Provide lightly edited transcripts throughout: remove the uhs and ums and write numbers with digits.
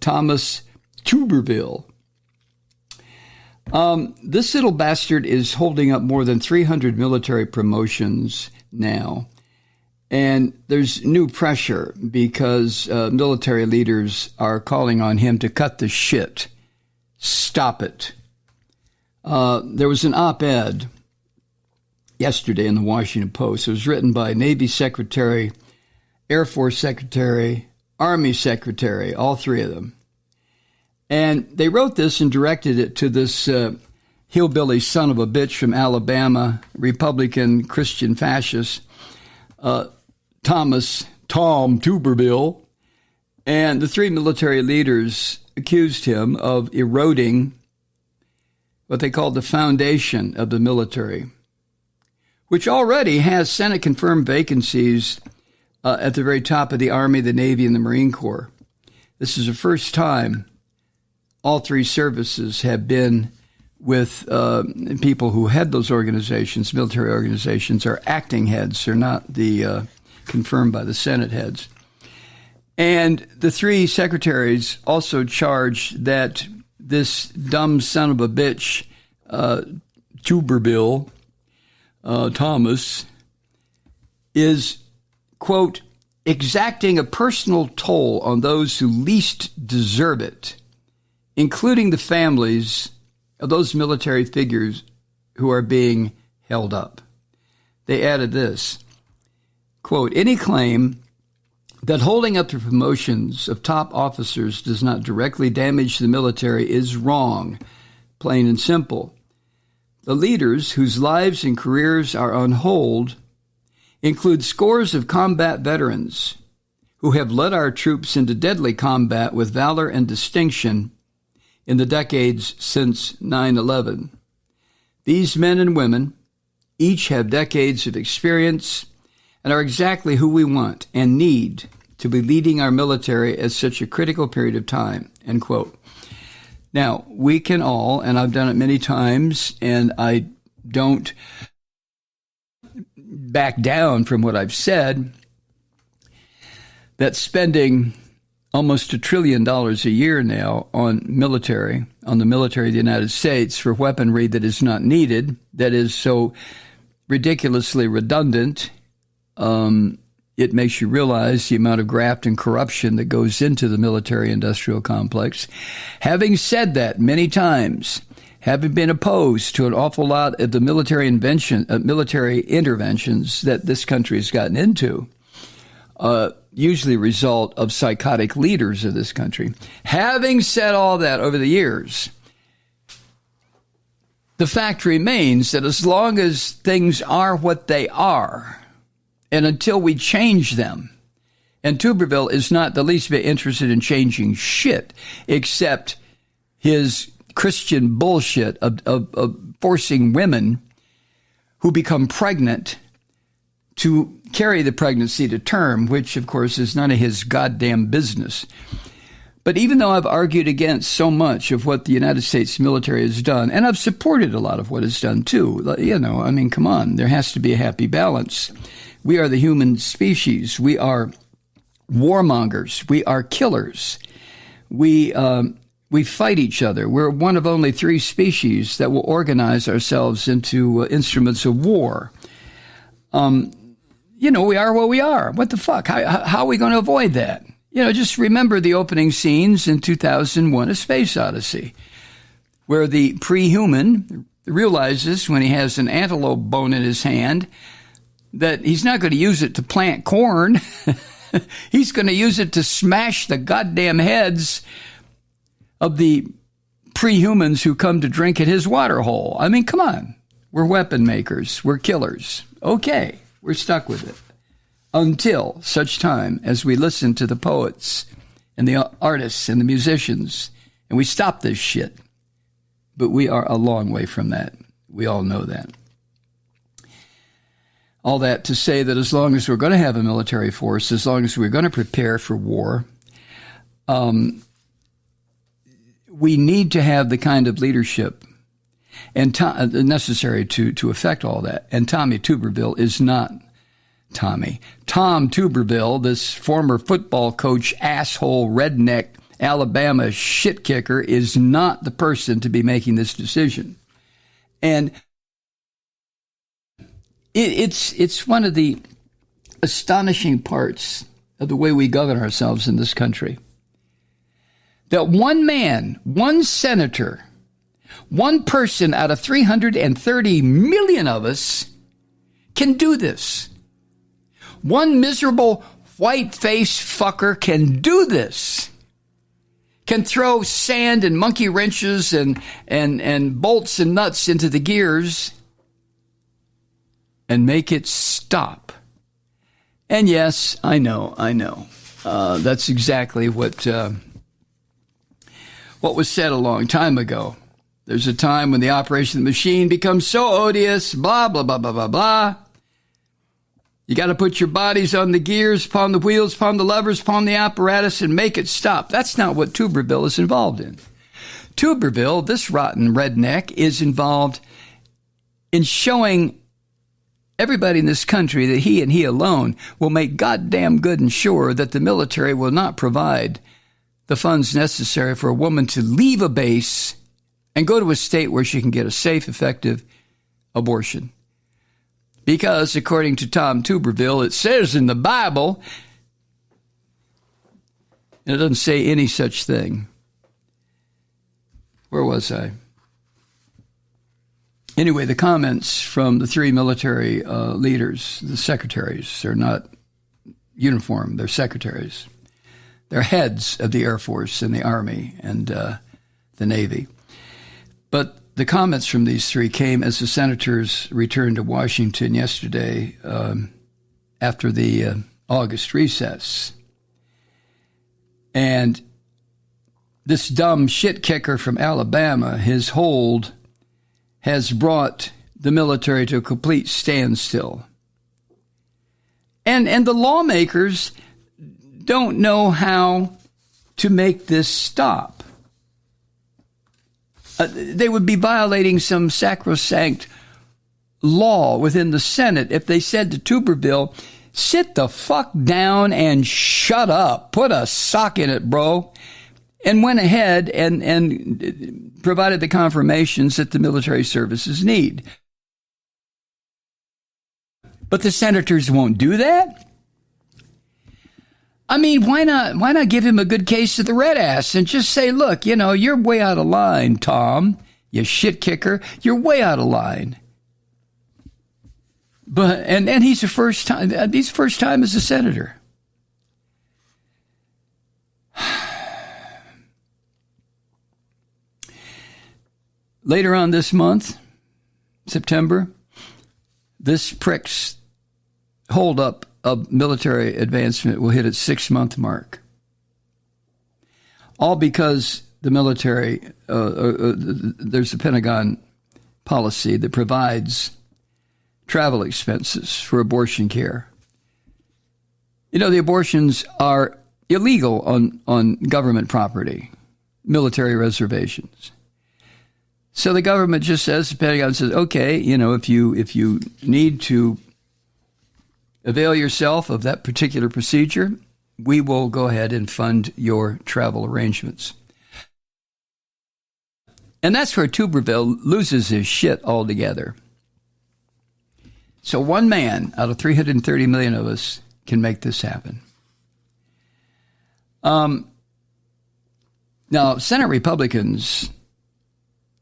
Thomas Tuberville. This little bastard is holding up more than 300 military promotions now. And there's new pressure because military leaders are calling on him to cut the shit. Stop it. There was an op-ed yesterday in the Washington Post. It was written by Navy Secretary, Air Force Secretary, Army Secretary, all three of them. And they wrote this and directed it to this hillbilly son of a bitch from Alabama, Republican Christian fascist, Tom Tuberville. And the three military leaders accused him of eroding what they called the foundation of the military, which already has Senate-confirmed vacancies at the very top of the Army, the Navy, and the Marine Corps. This is the first time all three services have been with people who head those organizations, military organizations, are acting heads. They're not the confirmed by the Senate heads. And the three secretaries also charged that this dumb son of a bitch, Tuberville, Thomas, is, quote, exacting a personal toll on those who least deserve it, including the families of those military figures who are being held up. They added this, quote, any claim that holding up the promotions of top officers does not directly damage the military is wrong, plain and simple. The leaders whose lives and careers are on hold include scores of combat veterans who have led our troops into deadly combat with valor and distinction in the decades since 9/11. These men and women each have decades of experience and are exactly who we want and need to be leading our military at such a critical period of time, end quote. Now, we can all, and I've done it many times, and I don't back down from what I've said, that spending almost $1 trillion a year now on the military of the United States for weaponry that is not needed, that is so ridiculously redundant, it makes you realize the amount of graft and corruption that goes into the military-industrial complex. Having said that many times, having been opposed to an awful lot of the military interventions that this country has gotten into, usually result of psychotic leaders of this country. Having said all that over the years, the fact remains that as long as things are what they are, and until we change them, and Tuberville is not the least bit interested in changing shit, except his Christian bullshit of forcing women who become pregnant to carry the pregnancy to term, which, of course, is none of his goddamn business. But even though I've argued against so much of what the United States military has done, and I've supported a lot of what it's done too, come on, there has to be a happy balance. We are the human species. We are warmongers. We are killers. We fight each other. We're one of only 3 species that will organize ourselves into instruments of war. We are what we are. What the fuck? How are we going to avoid that? Just remember the opening scenes in 2001, A Space Odyssey, where the pre-human realizes when he has an antelope bone in his hand that he's not going to use it to plant corn. He's going to use it to smash the goddamn heads of the pre-humans who come to drink at his water hole. I mean, come on. We're weapon makers. We're killers. Okay, we're stuck with it. Until such time as we listen to the poets and the artists and the musicians, and we stop this shit. But we are a long way from that. We all know that. All that to say that as long as we're going to have a military force, as long as we're going to prepare for war, we need to have the kind of leadership and necessary to affect all that. And Tommy Tuberville is not Tommy. Tom Tuberville, this former football coach, asshole, redneck, Alabama shit kicker is not the person to be making this decision. And it's one of the astonishing parts of the way we govern ourselves in this country. That one man, one senator, one person out of 330 million of us can do this. One miserable white-faced fucker can do this. Can throw sand and monkey wrenches and bolts and nuts into the gears and make it stop. And yes, I know. That's exactly what was said a long time ago. There's a time when the operation of the machine becomes so odious, blah, blah, blah, blah, blah, blah. You got to put your bodies on the gears, upon the wheels, upon the levers, upon the apparatus, and make it stop. That's not what Tuberville is involved in. Tuberville, this rotten redneck, is involved in showing everybody in this country that he and he alone will make goddamn good and sure that the military will not provide the funds necessary for a woman to leave a base and go to a state where she can get a safe, effective abortion. Because, according to Tom Tuberville, it says in the Bible, and it doesn't say any such thing. Where was I? Anyway, the comments from the three military leaders, the secretaries, they're not uniform, they're secretaries. They're heads of the Air Force and the Army and the Navy. But the comments from these three came as the senators returned to Washington yesterday after the August recess. And this dumb shit kicker from Alabama, his hold has brought the military to a complete standstill. And the lawmakers don't know how to make this stop. They would be violating some sacrosanct law within the Senate if they said to Tuberville, sit the fuck down and shut up. Put a sock in it, bro. And went ahead and provided the confirmations that the military services need. But the senators won't do that. I mean, why not give him a good case of the red ass and just say, look, you're way out of line, Tom, you shit kicker. You're way out of line. But and he's the first time as a senator. Later on this month, September, this prick's holdup of military advancement will hit its 6-month mark. All because the military, there's a Pentagon policy that provides travel expenses for abortion care. The abortions are illegal on government property, military reservations. So the government just says, the Pentagon says, okay, if you need to avail yourself of that particular procedure, we will go ahead and fund your travel arrangements. And that's where Tuberville loses his shit altogether. So one man out of 330 million of us can make this happen. Now, Senate Republicans,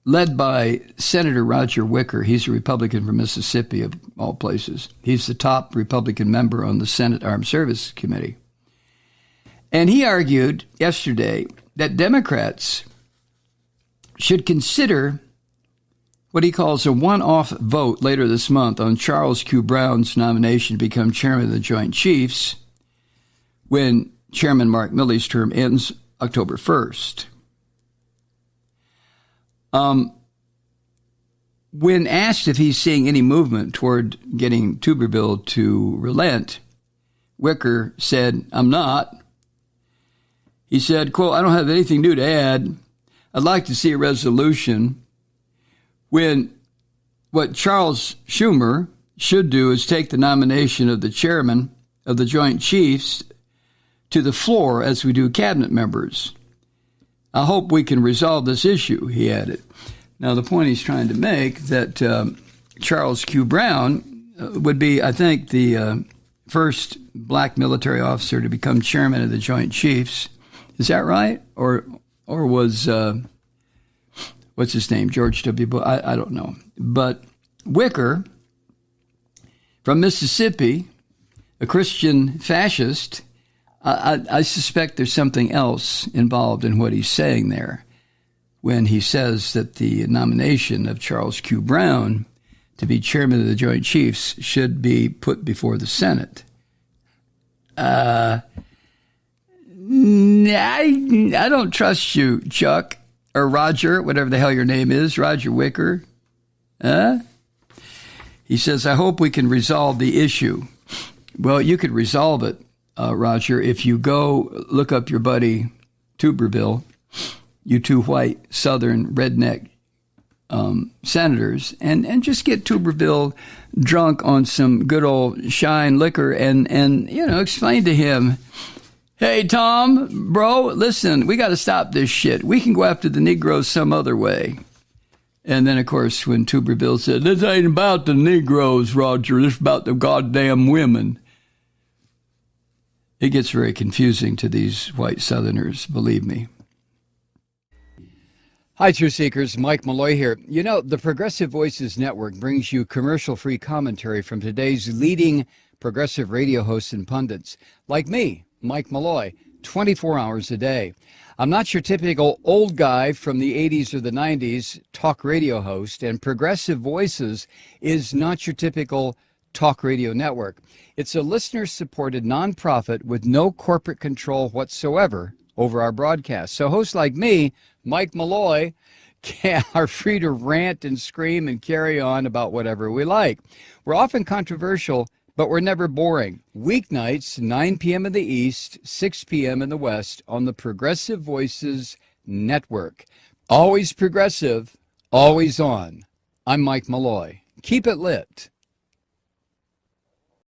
led by Senator Roger Wicker, he's a Republican from Mississippi, of all places. He's the top Republican member on the Senate Armed Services Committee. And he argued yesterday that Democrats should consider what he calls a one-off vote later this month on Charles Q. Brown's nomination to become chairman of the Joint Chiefs when Chairman Mark Milley's term ends October 1st. When asked if he's seeing any movement toward getting Tuberville to relent, Wicker said, I'm not. He said, quote, I don't have anything new to add. I'd like to see a resolution when what Charles Schumer should do is take the nomination of the chairman of the Joint Chiefs to the floor as we do cabinet members. I hope we can resolve this issue, he added. Now, the point he's trying to make that Charles Q. Brown would be, I think, the first black military officer to become chairman of the Joint Chiefs. Is that right? Or was, what's his name, George W. Bush? I don't know. But Wicker, from Mississippi, a Christian fascist, I suspect there's something else involved in what he's saying there when he says that the nomination of Charles Q. Brown to be chairman of the Joint Chiefs should be put before the Senate. I don't trust you, Chuck, or Roger, whatever the hell your name is, Roger Wicker. He says, I hope we can resolve the issue. Well, you could resolve it, Roger, if you go look up your buddy Tuberville, you two white southern redneck senators, and just get Tuberville drunk on some good old shine liquor and explain to him, hey, Tom, bro, listen, we got to stop this shit. We can go after the Negroes some other way. And then, of course, when Tuberville said, this ain't about the Negroes, Roger, this is about the goddamn women. It gets very confusing to these white Southerners, believe me. Hi, Truth Seekers. Mike Malloy here. You know, the Progressive Voices Network brings you commercial-free commentary from today's leading progressive radio hosts and pundits, like me, Mike Malloy, 24 hours a day. I'm not your typical old guy from the 80s or the 90s talk radio host, and Progressive Voices is not your typical talk radio network. It's a listener-supported nonprofit with no corporate control whatsoever over our broadcast. So hosts like me, Mike Malloy, are free to rant and scream and carry on about whatever we like. We're often controversial, but we're never boring. Weeknights, 9 p.m. in the East, 6 p.m. in the West on the Progressive Voices Network. Always progressive, always on. I'm Mike Malloy. Keep it lit.